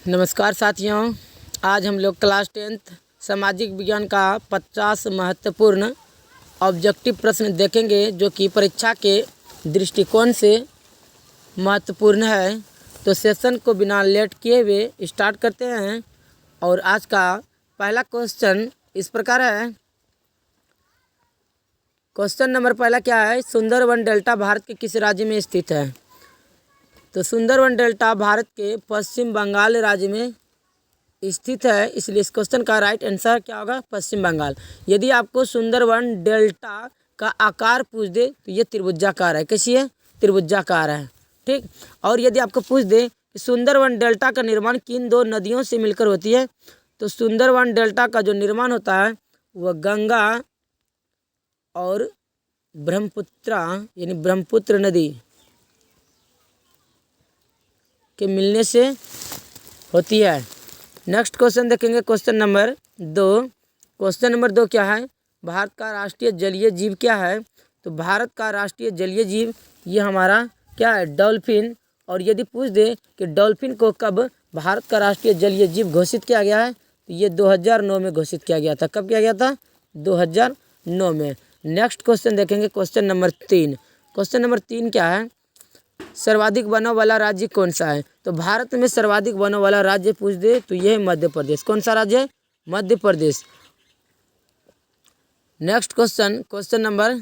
नमस्कार साथियों, आज हम लोग क्लास 10th सामाजिक विज्ञान का 50 महत्वपूर्ण ऑब्जेक्टिव प्रश्न देखेंगे जो कि परीक्षा के दृष्टिकोण से महत्वपूर्ण है। तो सेशन को बिना लेट किए हुए स्टार्ट करते हैं। और आज का पहला क्वेश्चन इस प्रकार है। क्वेश्चन नंबर पहला क्या है? सुंदरवन डेल्टा भारत के किस राज्य में स्थित है? तो सुंदरवन डेल्टा भारत के पश्चिम बंगाल राज्य में स्थित है, इसलिए इस क्वेश्चन का राइट आंसर क्या होगा? पश्चिम बंगाल। यदि आपको सुंदरवन डेल्टा का आकार पूछ दे तो ये त्रिभुजाकार है। कैसी है? त्रिभुजाकार है। ठीक। और यदि आपको पूछ दे कि सुंदरवन डेल्टा का निर्माण किन दो नदियों से मिलकर होती है, तो सुंदरवन डेल्टा का जो निर्माण होता है वह गंगा और ब्रह्मपुत्रा यानी ब्रह्मपुत्र नदी के मिलने से होती है। नेक्स्ट क्वेश्चन देखेंगे, क्वेश्चन नंबर 2। क्वेश्चन नंबर 2 क्या है? भारत का राष्ट्रीय जलीय जीव क्या है? तो भारत का राष्ट्रीय जलीय जीव ये हमारा क्या है? डॉल्फिन। और यदि पूछ दे कि डॉल्फिन को कब भारत का राष्ट्रीय जलीय जीव घोषित किया गया है, तो ये 2009 में घोषित किया गया था। कब किया गया था? 2009 में। नेक्स्ट क्वेश्चन देखेंगे, क्वेश्चन नंबर 3। क्वेश्चन नंबर 3 क्या है? सर्वाधिक वनों वाला राज्य कौन सा है? तो भारत में सर्वाधिक वनों वाला राज्य पूछ दे तो यह है मध्य प्रदेश। कौन सा राज्य है? Madhya Pradesh. Next question, question number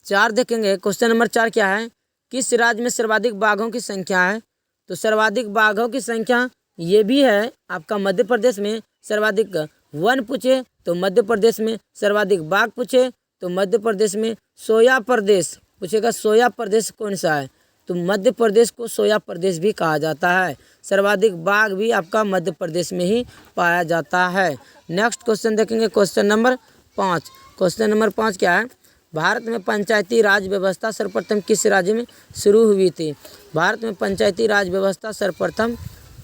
4 देखेंगे। क्वेश्चन नंबर 4 क्या है? किस राज्य में सर्वाधिक बाघों की संख्या है? तो सर्वाधिक बाघों की संख्या ये भी है आपका मध्य प्रदेश में। सर्वाधिक वन पूछे तो मध्य प्रदेश में, सर्वाधिक बाघ पूछे तो मध्य प्रदेश में। सोया प्रदेश पूछेगा, सोया प्रदेश कौन सा है? तो मध्य प्रदेश को सोया प्रदेश भी कहा जाता है। सर्वाधिक बाघ भी आपका मध्य प्रदेश में ही पाया जाता है। नेक्स्ट क्वेश्चन देखेंगे, क्वेश्चन नंबर 5। क्वेश्चन नंबर 5 क्या है? भारत में पंचायती राज व्यवस्था सर्वप्रथम किस राज्य में शुरू हुई थी? भारत में पंचायती राज व्यवस्था सर्वप्रथम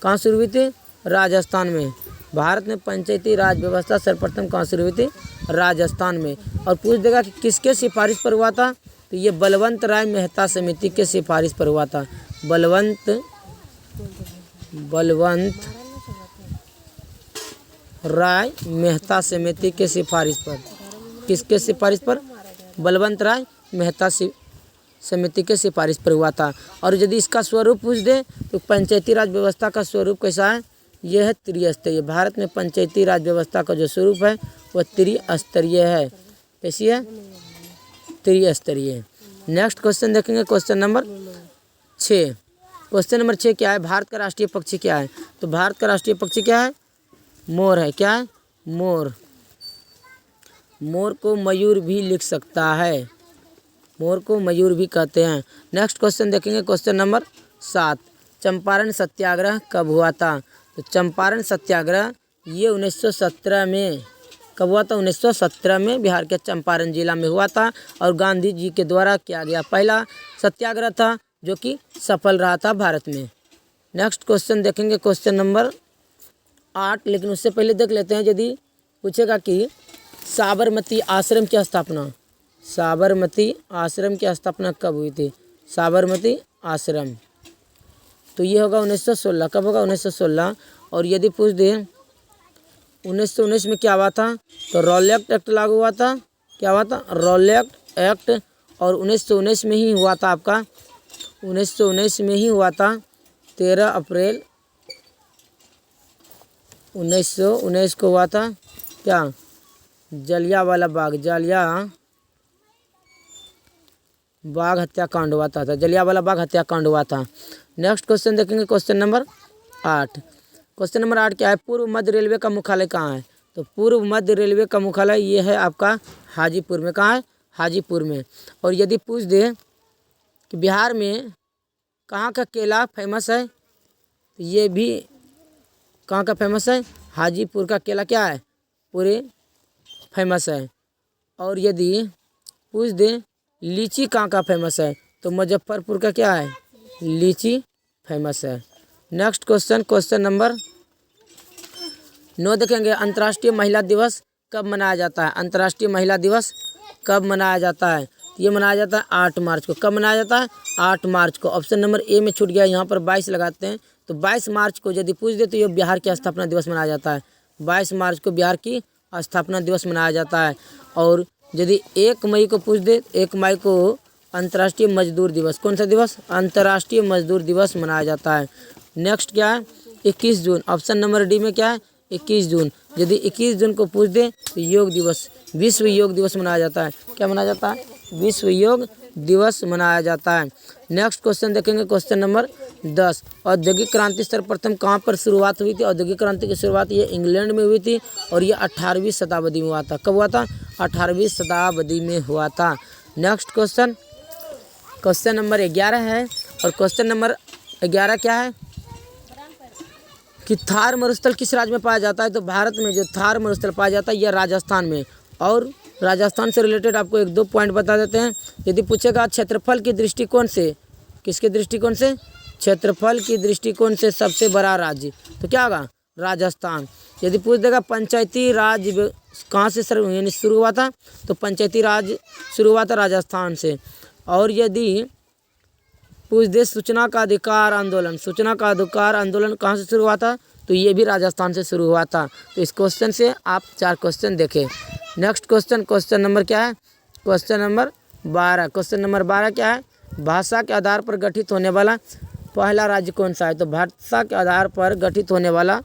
कहाँ शुरू हुई थी? राजस्थान में। भारत में पंचायती राज व्यवस्था सर्वप्रथम कहाँ शुरू हुई थी? राजस्थान में। और पूछ देगा कि किसके सिफारिश पर हुआ था? तो ये बलवंत राय मेहता समिति के सिफारिश पर हुआ था। बलवंत राय मेहता समिति के सिफारिश पर। किसके सिफारिश पर? बलवंत राय मेहता समिति के सिफारिश पर हुआ था। और यदि इसका स्वरूप पूछ दे तो पंचायती राज व्यवस्था का स्वरूप कैसा है? यह है त्रिस्तरीय। भारत में पंचायती राज व्यवस्था का जो स्वरूप है वह त्रिस्तरीय है। कैसी है? त्रिस्तरीय। नेक्स्ट क्वेश्चन देखेंगे, क्वेश्चन नंबर 6। क्वेश्चन नंबर 6 क्या है? भारत का राष्ट्रीय पक्षी क्या है? तो भारत का राष्ट्रीय पक्षी क्या है? मोर है। क्या है? मोर। मोर को मयूर भी लिख सकता है। मोर को मयूर भी कहते हैं। नेक्स्ट क्वेश्चन देखेंगे, क्वेश्चन नंबर 7। चंपारण सत्याग्रह कब हुआ था? तो चंपारण सत्याग्रह ये 1917 में कब हुआ था? 1917 में बिहार के चंपारण जिला में हुआ था और गांधी जी के द्वारा किया गया पहला सत्याग्रह था जो कि सफल रहा था भारत में। नेक्स्ट क्वेश्चन देखेंगे, क्वेश्चन नंबर 8। लेकिन उससे पहले देख लेते हैं, यदि पूछेगा कि साबरमती आश्रम की स्थापना, साबरमती आश्रम की स्थापना कब हुई थी? साबरमती आश्रम तो ये होगा 1916। कब होगा? 1916। और यदि पूछ दे 1919 में क्या हुआ था? तो रॉलेट एक्ट लागू हुआ था। क्या हुआ था? Rowlatt act. और 1919 में ही हुआ था आपका, 1919 में ही हुआ था। 13 अप्रैल 1919 को हुआ था क्या? जलियांवाला बाग हत्याकांड हुआ था। जलियांवाला बाग हत्याकांड हुआ था। नेक्स्ट क्वेश्चन देखेंगे, क्वेश्चन नंबर 8। क्वेश्चन नंबर 8 क्या है? पूर्व मध्य रेलवे का मुख्यालय कहाँ है? तो पूर्व मध्य रेलवे का मुख्यालय ये है आपका हाजीपुर में। कहाँ है? हाजीपुर में। और यदि पूछ दे कि बिहार में कहाँ का केला फेमस है, तो ये भी कहाँ का फेमस है? हाजीपुर का केला क्या है? पूरे फेमस है। और यदि पूछ दे लीची कहाँ का फेमस है, तो मुजफ्फरपुर का क्या है? लीची फेमस है। नेक्स्ट क्वेश्चन, क्वेश्चन नंबर 9 देखेंगे। अंतर्राष्ट्रीय महिला दिवस कब मनाया जाता है? अंतर्राष्ट्रीय महिला दिवस कब मनाया जाता है? ये मनाया जाता है 8 मार्च को। कब मनाया जाता है? 8 मार्च को। ऑप्शन नंबर ए में छूट गया, यहाँ पर 22 लगाते हैं। तो 22 मार्च को यदि पूछ दे तो ये बिहार की स्थापना दिवस मनाया जाता है। 22 मार्च को बिहार की स्थापना दिवस मनाया जाता है। और यदि 1 मई को पूछ दे, 1 मई को अंतर्राष्ट्रीय मजदूर दिवस, कौन सा दिवस? अंतर्राष्ट्रीय मजदूर दिवस मनाया जाता है। नेक्स्ट क्या है? 21 जून। ऑप्शन नंबर डी में क्या है? 21 जून। यदि 21 जून को पूछ दे तो योग दिवस, विश्व योग दिवस मनाया जाता है। क्या मनाया जाता है? विश्व योग दिवस मनाया जाता है। नेक्स्ट क्वेश्चन देखेंगे, क्वेश्चन नंबर 10। औद्योगिक क्रांति सर्वप्रथम कहाँ पर शुरुआत हुई थी? औद्योगिक क्रांति की शुरुआत ये इंग्लैंड में हुई थी और ये 18वीं शताब्दी में हुआ था। कब हुआ था? 18वीं शताब्दी में हुआ था। नेक्स्ट क्वेश्चन, क्वेश्चन नंबर 11 है। और क्वेश्चन नंबर 11 क्या है कि थार मरुस्थल किस राज्य में पाया जाता है? तो भारत में जो थार मरुस्थल पाया जाता है यह राजस्थान में। और राजस्थान से रिलेटेड आपको 1-2 पॉइंट बता देते हैं। यदि पूछेगा क्षेत्रफल की दृष्टिकोण से, किसके दृष्टिकोण से? क्षेत्रफल की दृष्टिकोण से सबसे बड़ा राज्य, तो क्या होगा? राजस्थान। यदि पूछ देगा पंचायती राज कहाँ से शुरू हुआ था? तो पंचायती राज शुरू हुआ था राजस्थान से। और यदि पूछ दे सूचना का अधिकार आंदोलन, सूचना का अधिकार आंदोलन कहाँ से शुरू हुआ था? तो ये भी राजस्थान से शुरू हुआ था। तो इस क्वेश्चन से आप 4 क्वेश्चन देखें। नेक्स्ट क्वेश्चन, क्वेश्चन नंबर क्या है? Question number 12। क्वेश्चन नंबर 12 क्या है? भाषा के आधार पर गठित होने वाला पहला राज्य कौन सा है? तो भाषा के आधार पर गठित होने वाला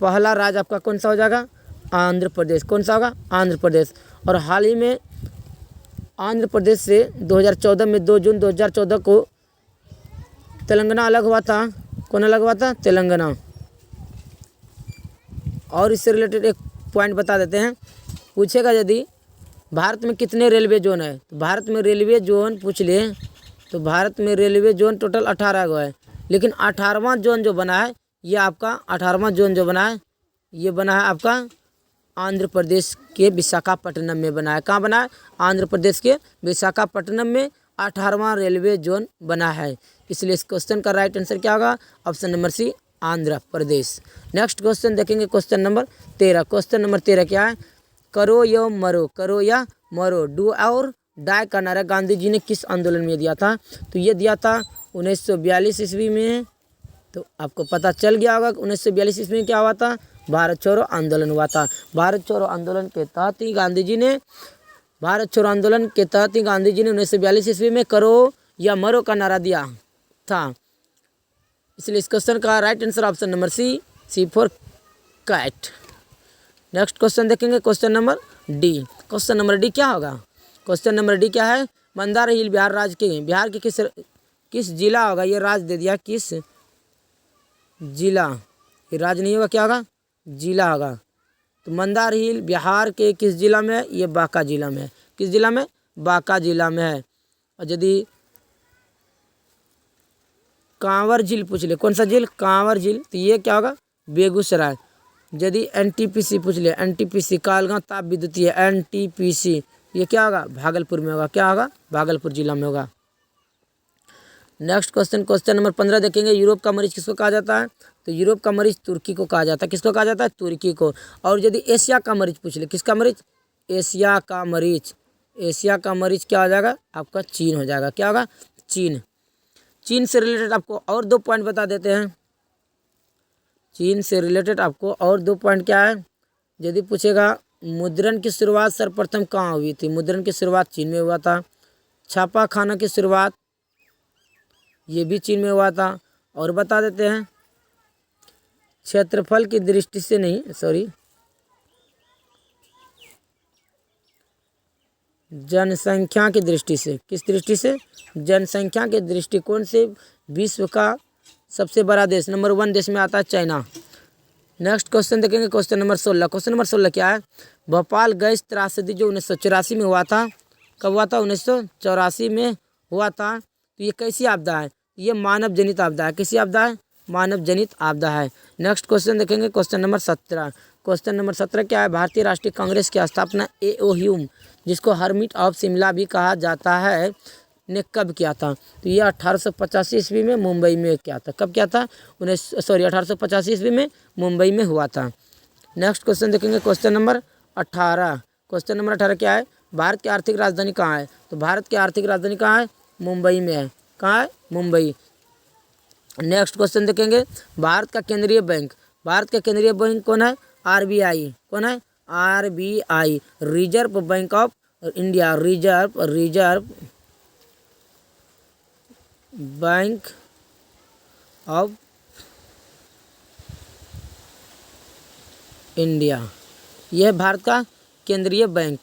पहला राज्य आपका कौन सा हो जाएगा? आंध्र प्रदेश। कौन सा होगा? आंध्र प्रदेश। और हाल ही में आंध्र प्रदेश से 2014 में 2 जून 2014 को तेलंगाना अलग हुआ था। कौन अलग हुआ था? तेलंगाना। और इससे रिलेटेड एक पॉइंट बता देते हैं। पूछेगा यदि भारत में कितने रेलवे जोन है? तो भारत में रेलवे जोन पूछ ले तो भारत में रेलवे जोन टोटल 18 गो है। लेकिन 18वां जोन जो बना है ये आपका 18वां जोन जो बना है ये बना है आपका आंध्र प्रदेश के विशाखापट्टनम में बना है। कहाँ बना है? आंध्र प्रदेश के विशाखापट्टनम में 18वां रेलवे जोन बना है। इसलिए इस क्वेश्चन का राइट आंसर क्या होगा? ऑप्शन नंबर सी, आंध्र प्रदेश। नेक्स्ट क्वेश्चन देखेंगे, क्वेश्चन नंबर 13। क्वेश्चन नंबर 13 क्या है? करो या मरो, करो या मरो, डू और डाई का नारा गांधी जी ने किस आंदोलन में दिया था? तो ये दिया था 1942 ईस्वी में। तो आपको पता चल गया होगा 1942 ईस्वी में क्या हुआ था? भारत छोड़ो आंदोलन हुआ था। भारत छोड़ो आंदोलन के तहत ही गांधी जी ने 1942 ईस्वी में करो या मरो का नारा दिया था। इसलिए इस क्वेश्चन का right answer option number C, C for cat. Next question देखेंगे, question number D. Question number D क्या होगा? क्वेश्चन नंबर डी क्या है? मंदार हिल बिहार राज्य के, बिहार के किस जिला होगा? ये राज्य दे दिया, किस जिला? ये राज्य नहीं होगा, क्या होगा? जिला होगा। तो मंदार हिल बिहार के किस जिला में है? ये बांका जिला में है। किस जिला में? बांका जिला में है। और यदि कांवर झील पूछ ले, कौन सा झील? कांवर झील, तो ये क्या होगा? बेगूसराय। यदि एनटीपीसी पूछ ले, एनटीपीसी कालगांव ताप विद्युतीय, एनटीपीसी, ये क्या होगा? भागलपुर में होगा। क्या होगा? भागलपुर जिला में होगा। नेक्स्ट क्वेश्चन, क्वेश्चन नंबर 15 देखेंगे। यूरोप का मरीज किसको कहा जाता है? तो यूरोप का मरीज तुर्की को कहा जाता है। किसको कहा जाता है? तुर्की को। और यदि एशिया का मरीज पूछ ले, किसका मरीज? एशिया का मरीज, एशिया का मरीज क्या हो जाएगा? आपका चीन हो जाएगा। क्या होगा? चीन। चीन से रिलेटेड आपको और 2 पॉइंट बता देते हैं। चीन से रिलेटेड आपको और 2 पॉइंट क्या है? यदि पूछेगा मुद्रण की शुरुआत सर्वप्रथम कहाँ हुई थी? मुद्रण की शुरुआत चीन में हुआ था। छापा खाना की शुरुआत ये भी चीन में हुआ था। और बता देते हैं क्षेत्रफल की दृष्टि से नहीं, सॉरी, जनसंख्या की दृष्टि से। किस दृष्टि से? जनसंख्या के दृष्टिकोण से विश्व का सबसे बड़ा देश, नंबर 1 देश में आता है चाइना। नेक्स्ट क्वेश्चन देखेंगे, क्वेश्चन नंबर 16। क्वेश्चन नंबर 16 क्या है? भोपाल गैस त्रासदी जो 1984 में हुआ था, कब हुआ था? 1984 में हुआ था। तो ये कैसी आपदा है? ये मानव जनित आपदा है। कैसी आपदा है? मानव जनित आपदा है। नेक्स्ट क्वेश्चन देखेंगे, क्वेश्चन नंबर 17। क्वेश्चन नंबर 17 क्या है? भारतीय राष्ट्रीय कांग्रेस की स्थापना ए.ओ. ह्यूम, जिसको हर्मिट ऑफ शिमला भी कहा जाता है, ने कब किया था? तो ये 1885 ईस्वी में मुंबई में किया था। कब किया था? 1885 ईस्वी में मुंबई में हुआ था। नेक्स्ट क्वेश्चन देखेंगे, क्वेश्चन नंबर 18। क्वेश्चन नंबर 18 क्या है? भारत की आर्थिक राजधानी कहाँ है? तो भारत की आर्थिक राजधानी कहाँ है? मुंबई में है। कहाँ है? मुंबई। नेक्स्ट क्वेश्चन देखेंगे, भारत का केंद्रीय बैंक, भारत का केंद्रीय बैंक कौन है? आरबीआई। कौन है? RBI, reserve bank of India, reserve bank of India, यह भारत का केंद्रीय बैंक।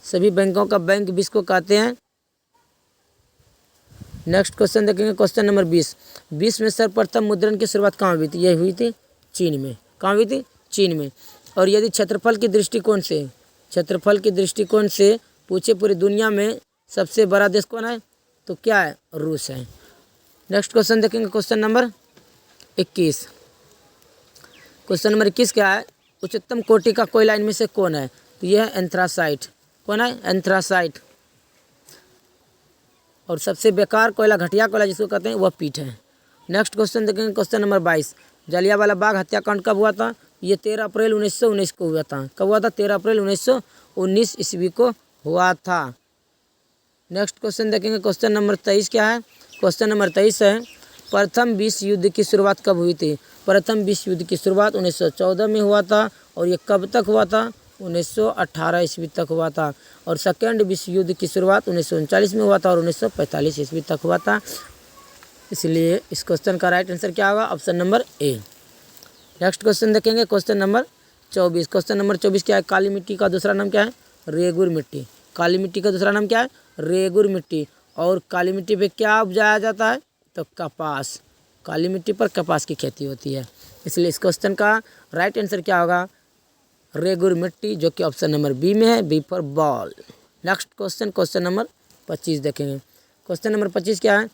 सभी बैंकों का बैंक विश्व को कहते हैं। नेक्स्ट क्वेश्चन देखेंगे, क्वेश्चन नंबर 20। विश्व में सर्वप्रथम मुद्रण की शुरुआत कहाँ हुई थी? यह हुई थी चीन में। कहाँ हुई थी? चीन में। और यदि क्षेत्रफल के दृष्टिकोण से, क्षेत्रफल के दृष्टिकोण से पूछे पूरी दुनिया में सबसे बड़ा देश कौन है? तो क्या है? रूस है। नेक्स्ट क्वेश्चन देखेंगे, क्वेश्चन नंबर 21। क्वेश्चन नंबर 21 क्या है? उच्चतम कोटि का कोयला इनमें से कौन है? तो यह है एंथ्रासाइट। कौन है? एंथ्रासाइट। और सबसे बेकार कोयला, घटिया कोयला जिसको कहते हैं, वह पीट है। नेक्स्ट क्वेश्चन देखेंगे, क्वेश्चन नंबर 22। जलियांवाला बाग हत्याकांड कब हुआ था? ये 13 अप्रैल 1919 को हुआ था। कब हुआ था? 13 अप्रैल 1919 ईस्वी को हुआ था। नेक्स्ट क्वेश्चन देखेंगे, क्वेश्चन नंबर 23 क्या है? क्वेश्चन नंबर 23 है, प्रथम विश्व युद्ध की शुरुआत कब हुई थी? प्रथम विश्व युद्ध की शुरुआत 1914 में हुआ था। और ये कब तक हुआ था? 1918 ईस्वी तक हुआ था। और सेकेंड विश्व युद्ध की शुरुआत 1939 में हुआ था और 1945 ईस्वी तक हुआ था। इसलिए इस क्वेश्चन का राइट आंसर क्या होगा? Option number A. Next question देखेंगे, क्वेश्चन नंबर 24। क्वेश्चन नंबर 24 क्या है? काली मिट्टी का दूसरा नाम क्या है? रेगुर मिट्टी। काली मिट्टी का दूसरा नाम क्या है? रेगुर मिट्टी। और काली मिट्टी पे क्या उपजाया जाता है? तो कपास। काली मिट्टी पर कपास की खेती होती है। इसलिए इस क्वेश्चन का राइट आंसर क्या होगा? रेगुर मिट्टी, जो कि ऑप्शन नंबर बी में है, B for ball. Next question, question number 25 देखेंगे। क्वेश्चन नंबर 25 क्या है?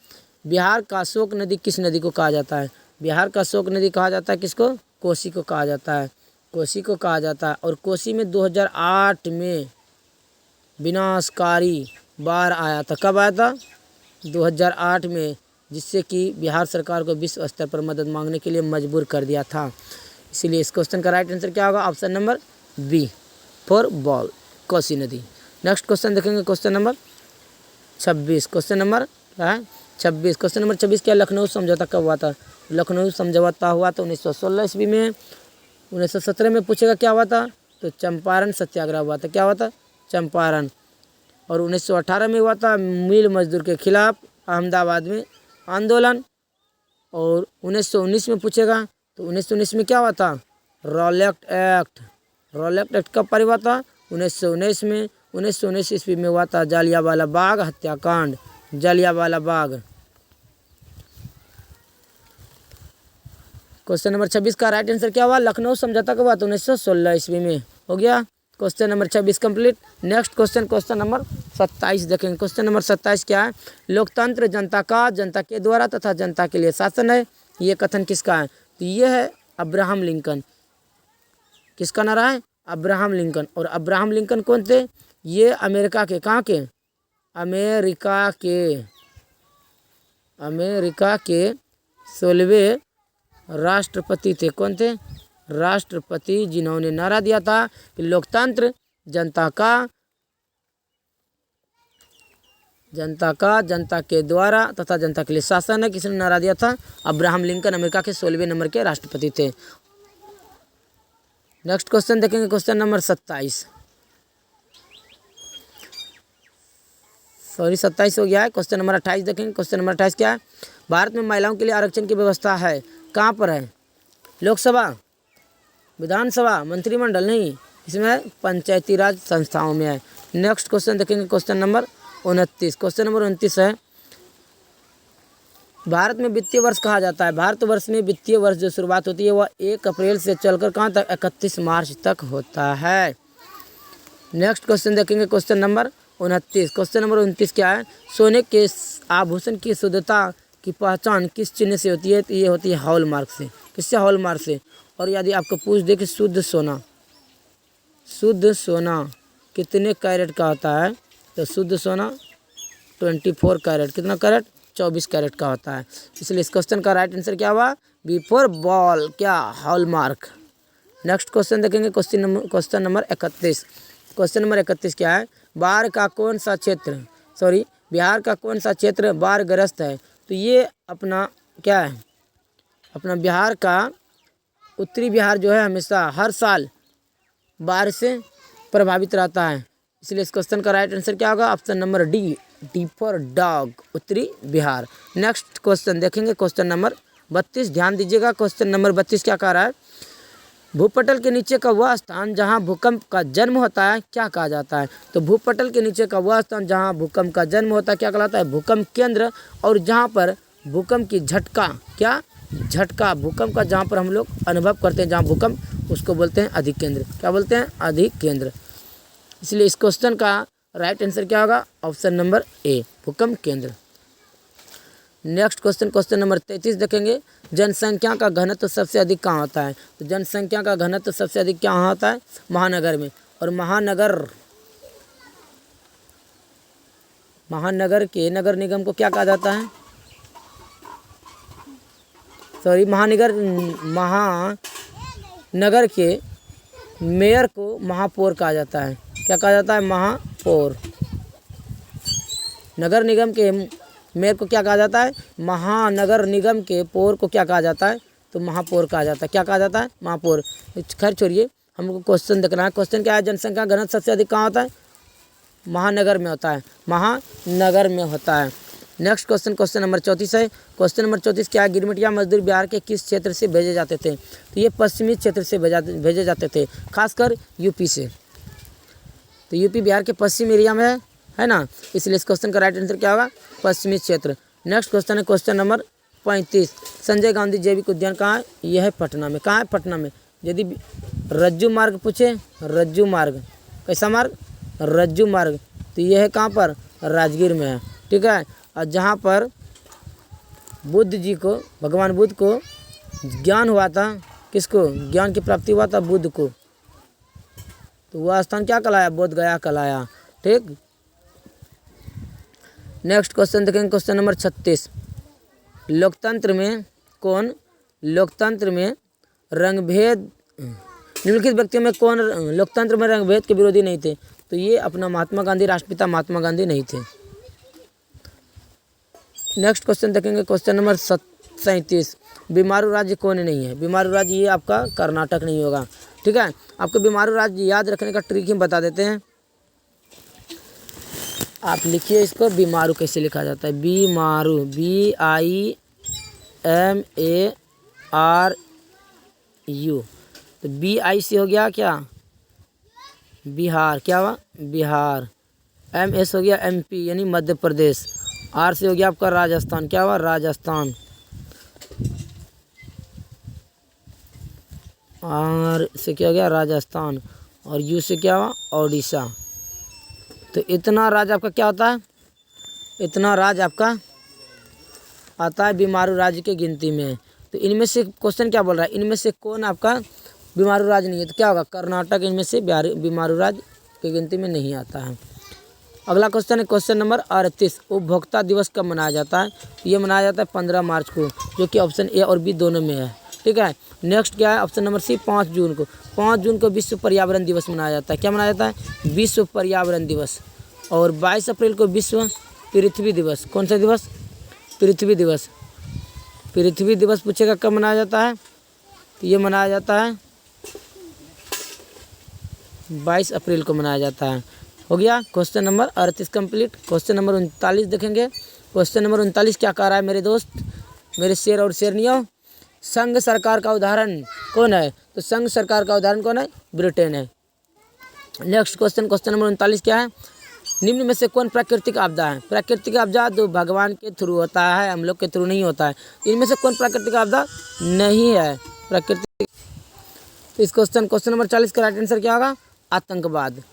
बिहार का शोक नदी किस नदी को कहा जाता है? बिहार का शोक नदी कहा जाता है किसको? कोसी को कहा जाता है। कोसी को कहा जाता है। और कोसी में 2008 में विनाशकारी बाढ़ आया था। कब आया था? 2008 में, जिससे कि बिहार सरकार को विश्व स्तर पर मदद मांगने के लिए मजबूर कर दिया था। इसीलिए इस क्वेश्चन का राइट आंसर क्या होगा? Option number B for ball, Kosi नदी। नेक्स्ट क्वेश्चन देखेंगे, क्वेश्चन नंबर 26। क्वेश्चन नंबर क्या है? 26। क्वेश्चन नंबर 26 क्या? लखनऊ समझौता कब हुआ था? लखनऊ समझौता हुआ था 1916 ईस्वी में। 1917 में पूछेगा क्या हुआ था? तो चंपारण सत्याग्रह हुआ था। क्या हुआ था? चंपारण। और 1918 में हुआ था मिल मजदूर के खिलाफ अहमदाबाद में आंदोलन। और 1919 में पूछेगा तो 1919 में क्या हुआ था? Rowlatt act. रॉलेट एक्ट कब पारित हुआ था? 1919 में। 1919 ईस्वी में हुआ था जलियांवाला बाग हत्याकांड। जलियांवाला बाग। क्वेश्चन नंबर 26 का राइट आंसर क्या हुआ? लखनऊ समझौता कब हुआ था? 1916 ईस्वी में। हो गया question number 26 complete. Next question, question number 27 देखेंगे। क्वेश्चन नंबर 27 क्या है? लोकतंत्र जनता का, जनता के द्वारा तथा जनता के लिए शासन है। ये कथन किसका है? तो ये है अब्राहम लिंकन। किसका नारा है? Abraham Lincoln. और अब्राहम लिंकन कौन थे? ये अमेरिका के, कहाँ के? अमेरिका के 16वें राष्ट्रपति थे। कौन थे? राष्ट्रपति, जिन्होंने नारा दिया था कि लोकतंत्र जनता का, जनता के द्वारा तथा जनता के लिए शासन है। किसने नारा दिया था? अब्राहम लिंकन, अमेरिका के 16वें नंबर के राष्ट्रपति थे। नेक्स्ट क्वेश्चन देखेंगे, क्वेश्चन नंबर 27। सॉरी 27 हो गया है। क्वेश्चन नंबर 28 देखेंगे। क्वेश्चन नंबर 28 क्या है? भारत में महिलाओं के लिए आरक्षण की व्यवस्था है। कहाँ पर है? लोकसभा, विधानसभा, मंत्रिमंडल? नहीं, इसमें पंचायती राज संस्थाओं में है। नेक्स्ट क्वेश्चन देखेंगे, क्वेश्चन नंबर 29। क्वेश्चन नंबर 29 है, भारत में वित्तीय वर्ष कहा जाता है। भारतवर्ष में वित्तीय वर्ष जो शुरुआत होती है वह 1 अप्रैल से चलकर कहाँ तक? 31 मार्च तक होता है। नेक्स्ट क्वेश्चन देखेंगे, क्वेश्चन नंबर 29। क्वेश्चन नंबर 29 क्या है? सोने के आभूषण की शुद्धता की पहचान किस चिन्ह से होती है? तो ये होती है हॉलमार्क से। किससे? हॉलमार्क से। और यदि आपको पूछ दे कि शुद्ध सोना कितने कैरेट का होता है? तो शुद्ध सोना 24 कैरेट। कितना कैरेट? 24 कैरेट का होता है। इसलिए इस क्वेश्चन का राइट आंसर क्या हुआ? बी फॉर बॉल, क्या? हॉलमार्क। नेक्स्ट क्वेश्चन देखेंगे, क्वेश्चन नंबर 31। क्वेश्चन नंबर 31 क्या है, बिहार का कौन सा क्षेत्र बिहार का कौन सा क्षेत्र बाढ़ग्रस्त है। तो ये अपना क्या है, अपना बिहार का उत्तरी बिहार जो है हमेशा हर साल बाढ़ से प्रभावित रहता है, इसलिए इस क्वेश्चन का राइट आंसर क्या होगा, option number D for dog, उत्तरी बिहार। नेक्स्ट क्वेश्चन देखेंगे, क्वेश्चन नंबर 32, ध्यान दीजिएगा। क्वेश्चन नंबर 32 क्या कह रहा है, भूपटल के नीचे का वह स्थान जहां भूकंप का जन्म होता है क्या कहा जाता है। तो भूपटल के नीचे का वह स्थान जहां भूकंप का जन्म होता है क्या कहलाता है, भूकंप केंद्र। और जहां पर भूकंप की झटका भूकंप का जहां पर हम लोग अनुभव करते हैं, जहां भूकंप, उसको बोलते हैं अधिक केंद्र। क्या बोलते हैं, अधिक केंद्र। इसलिए इस क्वेश्चन का राइट आंसर क्या होगा, ऑप्शन नंबर ए, भूकंप केंद्र। नेक्स्ट क्वेश्चन, क्वेश्चन नंबर 33 देखेंगे, जनसंख्या का घनत्व सबसे अधिक कहाँ होता है। तो जनसंख्या का घनत्व सबसे अधिक क्या होता है, महानगर में। और महानगर के नगर निगम को क्या कहा जाता है, महानगर के मेयर को महापौर कहा जाता है। क्या कहा जाता है, महापौर। नगर निगम के मेयर को क्या कहा जाता है, महानगर निगम के पौर को क्या कहा जाता है, तो महापौर कहा जाता है। क्या कहा जाता है, महापौर। खैर छोड़िए, हमको क्वेश्चन देखना है। क्वेश्चन क्या है, जनसंख्या घनत्व सबसे अधिक कहाँ होता है, महानगर में होता है, महानगर में होता है। नेक्स्ट क्वेश्चन, क्वेश्चन नंबर 34 है। क्वेश्चन नंबर 34 क्या है, गिरमिटिया मजदूर बिहार के किस क्षेत्र से भेजे जाते थे। तो ये पश्चिमी क्षेत्र से भेजे जाते थे, खासकर यूपी से। तो यूपी बिहार के पश्चिम एरिया में है ना, इसलिए इस क्वेश्चन का राइट आंसर क्या होगा, पश्चिमी क्षेत्र। नेक्स्ट क्वेश्चन है क्वेश्चन नंबर 35, संजय गांधी जैविक उद्यान कहाँ है, यह है पटना में। कहाँ है, पटना में। यदि रज्जू मार्ग पूछे, रज्जू मार्ग, कैसा मार्ग, रज्जू मार्ग, तो यह है कहाँ पर, राजगीर में है। ठीक है। और जहाँ पर बुद्ध जी को, भगवान बुद्ध को ज्ञान हुआ था, किसको, ज्ञान की प्राप्ति हुआ था बुद्ध को, तो वह स्थान क्या कहलाया, बोध गया कहलाया। ठीक। नेक्स्ट क्वेश्चन देखेंगे, क्वेश्चन नंबर 36, लोकतंत्र में रंगभेद, निम्नलिखित व्यक्तियों में कौन लोकतंत्र में रंगभेद के विरोधी नहीं थे। तो ये अपना महात्मा गांधी, राष्ट्रपिता महात्मा गांधी नहीं थे। नेक्स्ट क्वेश्चन देखेंगे, क्वेश्चन नंबर 37, बीमारू राज्य कौन नहीं है। बीमारू राज्य ये आपका कर्नाटक नहीं होगा। ठीक है। आपको बीमारू राज्य याद रखने का ट्रिक ही बता देते हैं। आप लिखिए इसको, बीमारू कैसे लिखा जाता है, बीमारू, BIMARU। तो BI से हो गया क्या, बिहार, क्या हुआ, बिहार। MS हो गया MP यानी मध्य प्रदेश। R से हो गया आपका राजस्थान, क्या हुआ, राजस्थान। R से क्या हो गया, राजस्थान। और U से क्या हुआ, ओडिशा। तो इतना राज्य आपका क्या होता है, इतना राज्य आपका आता है बीमारू राज्य के गिनती में। तो इनमें से क्वेश्चन क्या बोल रहा है, इनमें से कौन आपका बीमारू राज्य नहीं है। तो क्या होगा, कर्नाटक इनमें से बीमारू राज्य की गिनती में नहीं आता है। अगला क्वेश्चन है क्वेश्चन नंबर 38, उपभोक्ता दिवस कब मनाया जाता है। ये मनाया जाता है 15 मार्च को, जो कि ऑप्शन ए और बी दोनों में है। ठीक है। नेक्स्ट क्या है, ऑप्शन नंबर सी, 5 जून को। 5 जून को विश्व पर्यावरण दिवस मनाया जाता है। क्या मनाया जाता है, विश्व पर्यावरण दिवस। और 22 अप्रैल को विश्व पृथ्वी दिवस। कौन सा दिवस, पृथ्वी दिवस। पृथ्वी दिवस पूछेगा कब मनाया जाता है, तो ये मनाया जाता है 22 अप्रैल को मनाया जाता है। हो गया question number 38 complete. Question number 39 देखेंगे। क्वेश्चन नंबर 39 क्या कह रहा है मेरे दोस्त, मेरे शेर और शेरनियों, संघ सरकार का उदाहरण कौन है। तो संघ सरकार का उदाहरण कौन है, ब्रिटेन है। नेक्स्ट क्वेश्चन, क्वेश्चन नंबर 39 क्या है, निम्न में से कौन प्राकृतिक आपदा है। प्राकृतिक आपदा तो भगवान के थ्रू होता है, हम लोग के थ्रू नहीं होता है। इनमें से कौन प्राकृतिक आपदा नहीं है, प्राकृतिक। तो इस क्वेश्चन नंबर 40 का राइट आंसर क्या होगा, आतंकवाद।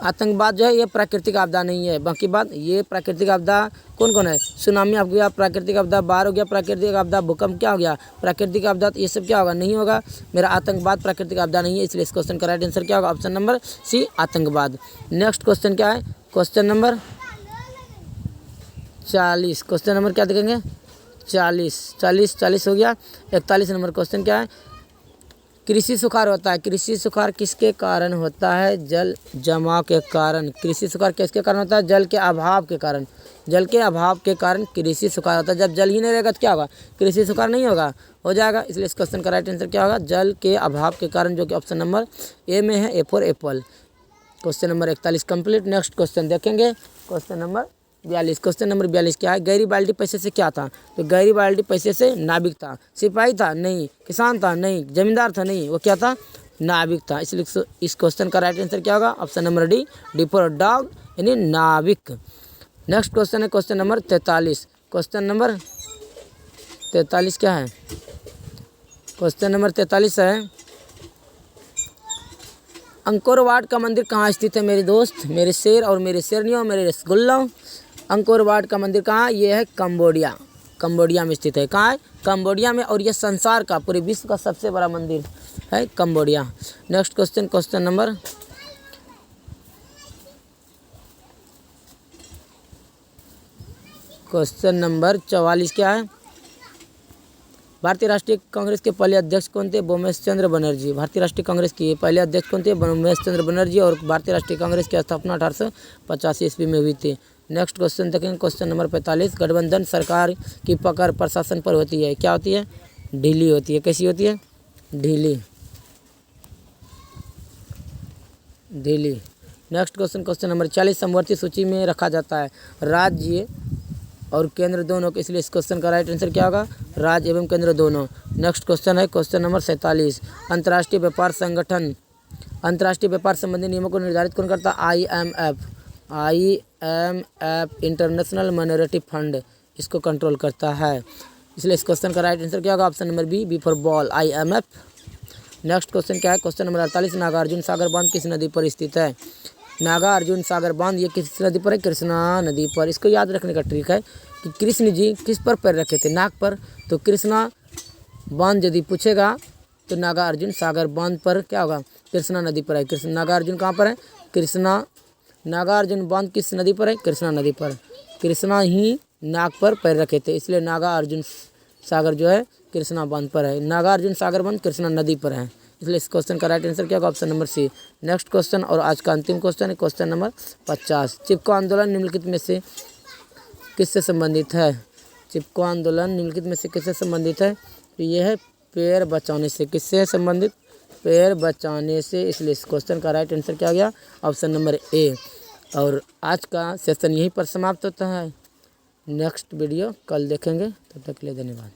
आतंकवाद जो है ये प्राकृतिक आपदा नहीं है। बाकी बात ये प्राकृतिक आपदा कौन कौन है, सुनामी हो गया प्राकृतिक आपदा, बाढ़ हो गया प्राकृतिक आपदा, भूकंप क्या हो गया प्राकृतिक आपदा, तो ये सब क्या होगा, नहीं होगा। मेरा आतंकवाद प्राकृतिक आपदा नहीं है, इसलिए इस क्वेश्चन का राइट आंसर क्या होगा, ऑप्शन नंबर सी, आतंकवाद। नेक्स्ट क्वेश्चन क्या है, क्वेश्चन नंबर 40। क्वेश्चन नंबर क्या देखेंगे, 40 हो गया। 41 नंबर क्वेश्चन क्या है, कृषि सुखाड़ होता है। कृषि सुखाड़ किसके कारण होता है? जल जमाव के कारण। कृषि सुखाड़ किसके कारण होता है? जल के अभाव के कारण। जल के अभाव के कारण कृषि सुखाड़ होता है। जब जल ही नहीं रहेगा तो क्या होगा? कृषि सुखाड़ नहीं होगा, हो जाएगा। इसलिए इस क्वेश्चन का राइट आंसर क्या होगा? जल के अभाव के कारण, जो कि ऑप्शन नंबर ए में है, A for Apple. Question number 41 complete. Next question देखेंगे, क्वेश्चन नंबर 42। क्वेश्चन नंबर 42 क्या है? गैरीबाल्डी पैसे से क्या था? तो गैरीबाल्डी पैसे से नाविक था। सिपाही था? नहीं। किसान था? नहीं। जमींदार था? नहीं। वो क्या था? नाविक था। इसलिए इस क्वेश्चन का राइट आंसर क्या होगा? Option number D, D for dog, यानी नाविक। नेक्स्ट क्वेश्चन है क्वेश्चन नंबर 43। क्वेश्चन नंबर 43 क्या है? क्वेश्चन नंबर 43 है, अंकोर वाट का मंदिर कहाँ स्थित है मेरे दोस्त, मेरे शेर और मेरे शेरनियों, मेरे रसगुल्ला? अंकोर वाट का मंदिर कहाँ? ये है कंबोडिया। कंबोडिया में स्थित है। कहाँ है? कंबोडिया में। और ये संसार का, पूरे विश्व का सबसे बड़ा मंदिर है Cambodia. Next question, question number 44 क्या है? भारतीय राष्ट्रीय कांग्रेस के पहले अध्यक्ष कौन थे? बोमेश चंद्र बनर्जी। भारतीय राष्ट्रीय कांग्रेस के पहले अध्यक्ष कौन थे? बोमेश चंद्र बनर्जी। और भारतीय राष्ट्रीय कांग्रेस की स्थापना 1885 ईस्वी में हुई थी। नेक्स्ट क्वेश्चन देखेंगे, क्वेश्चन नंबर 45। गठबंधन सरकार की पकड़ प्रशासन पर होती है, क्या होती है? ढीली होती है। कैसी होती है? ढीली, ढीली। Next question, question number 40। समवर्ती सूची में रखा जाता है राज्य और केंद्र दोनों को, इसलिए इस क्वेश्चन का राइट आंसर क्या होगा? राज्य एवं केंद्र दोनों। नेक्स्ट क्वेश्चन है क्वेश्चन नंबर 47। अंतर्राष्ट्रीय व्यापार संगठन, अंतर्राष्ट्रीय व्यापार संबंधी नियमों को निर्धारित कौन करता है? IMF। IMF international monetary fund इसको कंट्रोल करता है। इसलिए इस क्वेश्चन का राइट आंसर क्या होगा? Option number B, B for ball, IMF। Next question क्या है? Question number 48। नागार्जुन सागर बांध किस नदी पर स्थित है? नागार्जुन सागर बांध ये किस नदी पर है? कृष्णा नदी पर। इसको याद रखने का ट्रिक है कि कृष्ण जी किस पर पैर रखे थे? नाक पर। तो कृष्णा बांध यदि पूछेगा तो नागार्जुन सागर बांध पर क्या होगा? कृष्णा नदी पर है। कृष्ण नागार्जुन कहाँ पर है? कृष्णा। नागार्जुन बांध किस नदी पर है? कृष्णा नदी पर। कृष्णा ही नाक पर पैर रखे थे, इसलिए नागार्जुन सागर जो है कृष्णा बांध पर है। नागार्जुन सागर बांध कृष्णा नदी पर है। इसलिए इस क्वेश्चन का राइट आंसर क्या होगा? Option number C. Next question और आज का अंतिम क्वेश्चन है क्वेश्चन नंबर 50। चिपको आंदोलन निम्नलिखित में से किससे संबंधित है? चिपको आंदोलन निम्नलिखित में से किससे संबंधित है? तो ये है पेड़ बचाने से। किससे संबंधित? पेड़ बचाने से। इसलिए इस क्वेश्चन का राइट आंसर क्या गया? Option number A. और आज का सेशन यहीं पर समाप्त होता है। नेक्स्ट वीडियो कल देखेंगे, तब तक के लिए धन्यवाद।